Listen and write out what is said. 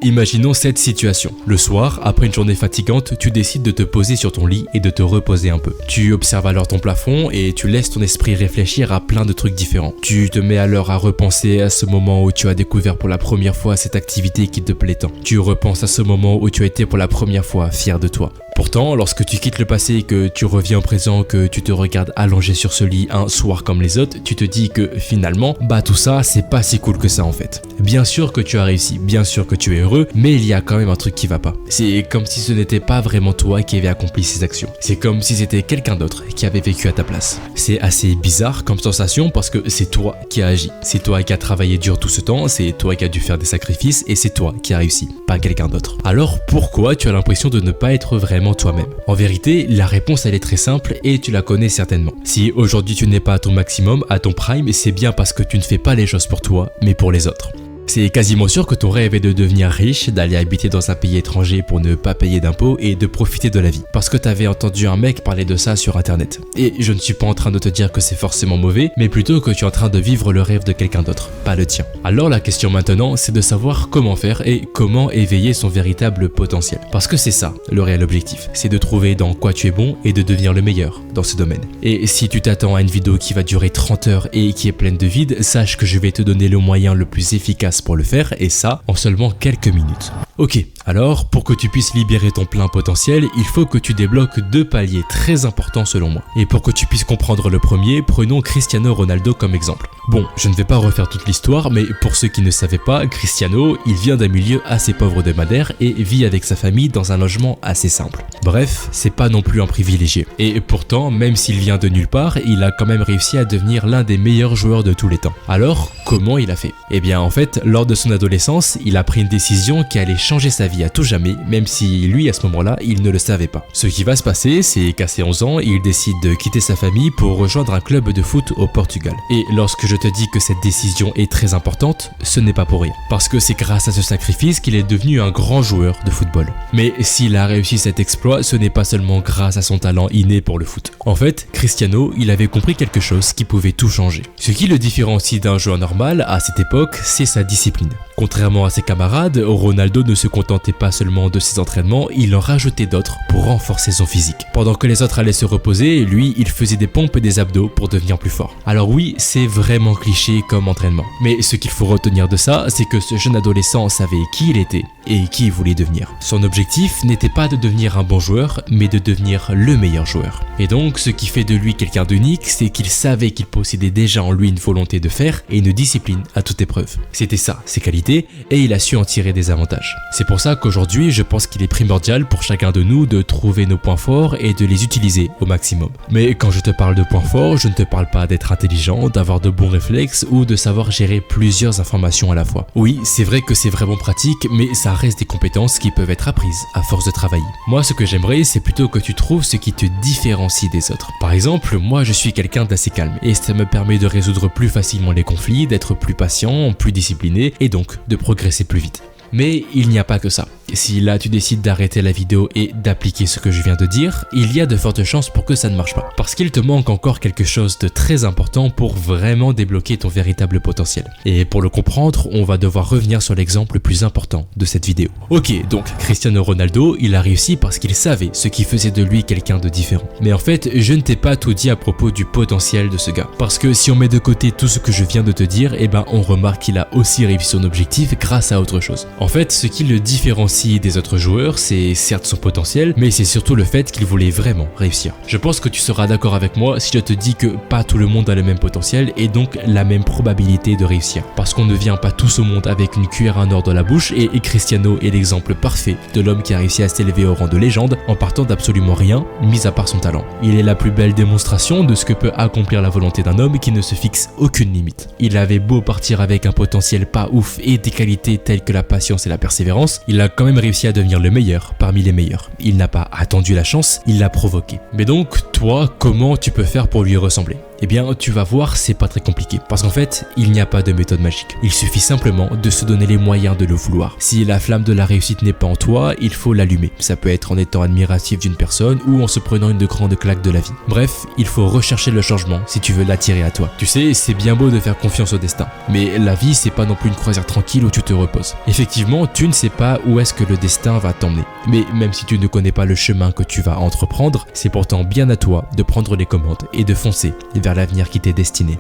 Imaginons cette situation. Le soir, après une journée fatigante, tu décides de te poser sur ton lit et de te reposer un peu. Tu observes alors ton plafond et tu laisses ton esprit réfléchir à plein de trucs différents. Tu te mets alors à repenser à ce moment où tu as découvert pour la première fois cette activité qui te plaît tant. Tu repenses à ce moment où tu as été pour la première fois fier de toi. Pourtant, lorsque tu quittes le passé et que tu reviens au présent, que tu te regardes allongé sur ce lit un soir comme les autres, tu te dis que finalement, tout ça, c'est pas si cool que ça en fait. Bien sûr que tu as réussi, bien sûr que tu es heureux, mais il y a quand même un truc qui va pas. C'est comme si ce n'était pas vraiment toi qui avais accompli ces actions. C'est comme si c'était quelqu'un d'autre qui avait vécu à ta place. C'est assez bizarre comme sensation parce que c'est toi qui as agi. C'est toi qui as travaillé dur tout ce temps, c'est toi qui as dû faire des sacrifices et c'est toi qui as réussi, pas quelqu'un d'autre. Alors pourquoi tu as l'impression de ne pas être vraiment toi-même? En vérité, la réponse elle est très simple et tu la connais certainement. Si aujourd'hui tu n'es pas à ton maximum, à ton prime, c'est bien parce que tu ne fais pas les choses pour toi, mais pour les autres. C'est quasiment sûr que ton rêve est de devenir riche, d'aller habiter dans un pays étranger pour ne pas payer d'impôts et de profiter de la vie. Parce que t'avais entendu un mec parler de ça sur internet. Et je ne suis pas en train de te dire que c'est forcément mauvais, mais plutôt que tu es en train de vivre le rêve de quelqu'un d'autre, pas le tien. Alors la question maintenant, c'est de savoir comment faire et comment éveiller son véritable potentiel. Parce que c'est ça, le réel objectif. C'est de trouver dans quoi tu es bon et de devenir le meilleur dans ce domaine. Et si tu t'attends à une vidéo qui va durer 30 heures et qui est pleine de vide, sache que je vais te donner le moyen le plus efficace pour le faire et ça en seulement quelques minutes. Ok, alors pour que tu puisses libérer ton plein potentiel, il faut que tu débloques 2 paliers très importants selon moi. Et pour que tu puisses comprendre le premier, prenons Cristiano Ronaldo comme exemple. Bon, je ne vais pas refaire toute l'histoire, mais pour ceux qui ne savaient pas, Cristiano, il vient d'un milieu assez pauvre de Madère et vit avec sa famille dans un logement assez simple. Bref, c'est pas non plus un privilégié. Et pourtant, même s'il vient de nulle part, il a quand même réussi à devenir l'un des meilleurs joueurs de tous les temps. Alors, comment il a fait? Eh bien en fait, lors de son adolescence, il a pris une décision qui allait changer sa vie à tout jamais, même si lui à ce moment-là, il ne le savait pas. Ce qui va se passer, c'est qu'à ses 11 ans, il décide de quitter sa famille pour rejoindre un club de foot au Portugal. Et lorsque je te dis que cette décision est très importante, ce n'est pas pour rien. Parce que c'est grâce à ce sacrifice qu'il est devenu un grand joueur de football. Mais s'il a réussi cet exploit, ce n'est pas seulement grâce à son talent inné pour le foot. En fait, Cristiano, il avait compris quelque chose qui pouvait tout changer. Ce qui le différencie d'un joueur normal à cette époque, c'est sa discipline. Contrairement à ses camarades, Ronaldo ne se contentait pas seulement de ses entraînements, il en rajoutait d'autres pour renforcer son physique. Pendant que les autres allaient se reposer, lui, il faisait des pompes et des abdos pour devenir plus fort. Alors oui, c'est vraiment cliché comme entraînement. Mais ce qu'il faut retenir de ça, c'est que ce jeune adolescent savait qui il était et qui il voulait devenir. Son objectif n'était pas de devenir un bon joueur, mais de devenir le meilleur joueur. Et donc, ce qui fait de lui quelqu'un d'unique, c'est qu'il savait qu'il possédait déjà en lui une volonté de faire et une discipline à toute épreuve. C'était ça, ses qualités, et il a su en tirer des avantages. C'est pour ça qu'aujourd'hui, je pense qu'il est primordial pour chacun de nous de trouver nos points forts et de les utiliser au maximum. Mais quand je te parle de points forts, je ne te parle pas d'être intelligent, d'avoir de bons réflexes ou de savoir gérer plusieurs informations à la fois. Oui, c'est vrai que c'est vraiment pratique, mais ça reste des compétences qui peuvent être apprises à force de travailler. Moi, ce que j'aimerais, c'est plutôt que tu trouves ce qui te différencie des autres. Par exemple, moi, je suis quelqu'un d'assez calme et ça me permet de résoudre plus facilement les conflits, d'être plus patient, plus discipliné et donc de progresser plus vite. Mais il n'y a pas que ça. Si là tu décides d'arrêter la vidéo et d'appliquer ce que je viens de dire, il y a de fortes chances pour que ça ne marche pas. Parce qu'il te manque encore quelque chose de très important pour vraiment débloquer ton véritable potentiel. Et pour le comprendre, on va devoir revenir sur l'exemple le plus important de cette vidéo. Ok, donc Cristiano Ronaldo, il a réussi parce qu'il savait ce qui faisait de lui quelqu'un de différent. Mais en fait, je ne t'ai pas tout dit à propos du potentiel de ce gars. Parce que si on met de côté tout ce que je viens de te dire, on remarque qu'il a aussi réussi son objectif grâce à autre chose. En fait, ce qui le différencie des autres joueurs, c'est certes son potentiel, mais c'est surtout le fait qu'il voulait vraiment réussir. Je pense que tu seras d'accord avec moi si je te dis que pas tout le monde a le même potentiel et donc la même probabilité de réussir. Parce qu'on ne vient pas tous au monde avec une cuillère en or dans la bouche et Cristiano est l'exemple parfait de l'homme qui a réussi à s'élever au rang de légende en partant d'absolument rien, mis à part son talent. Il est la plus belle démonstration de ce que peut accomplir la volonté d'un homme qui ne se fixe aucune limite. Il avait beau partir avec un potentiel pas ouf et des qualités telles que la patience et la persévérance, il a quand même réussi à devenir le meilleur parmi les meilleurs. Il n'a pas attendu la chance, il l'a provoqué. Mais donc, toi, comment tu peux faire pour lui ressembler? Eh bien, tu vas voir, c'est pas très compliqué. Parce qu'en fait, il n'y a pas de méthode magique. Il suffit simplement de se donner les moyens de le vouloir. Si la flamme de la réussite n'est pas en toi, il faut l'allumer. Ça peut être en étant admiratif d'une personne ou en se prenant une de grandes claques de la vie. Bref, il faut rechercher le changement si tu veux l'attirer à toi. Tu sais, c'est bien beau de faire confiance au destin. Mais la vie, c'est pas non plus une croisière tranquille où tu te reposes. Effectivement, tu ne sais pas où est-ce que le destin va t'emmener. Mais même si tu ne connais pas le chemin que tu vas entreprendre, c'est pourtant bien à toi de prendre les commandes et de foncer vers l'avenir qui t'est destiné.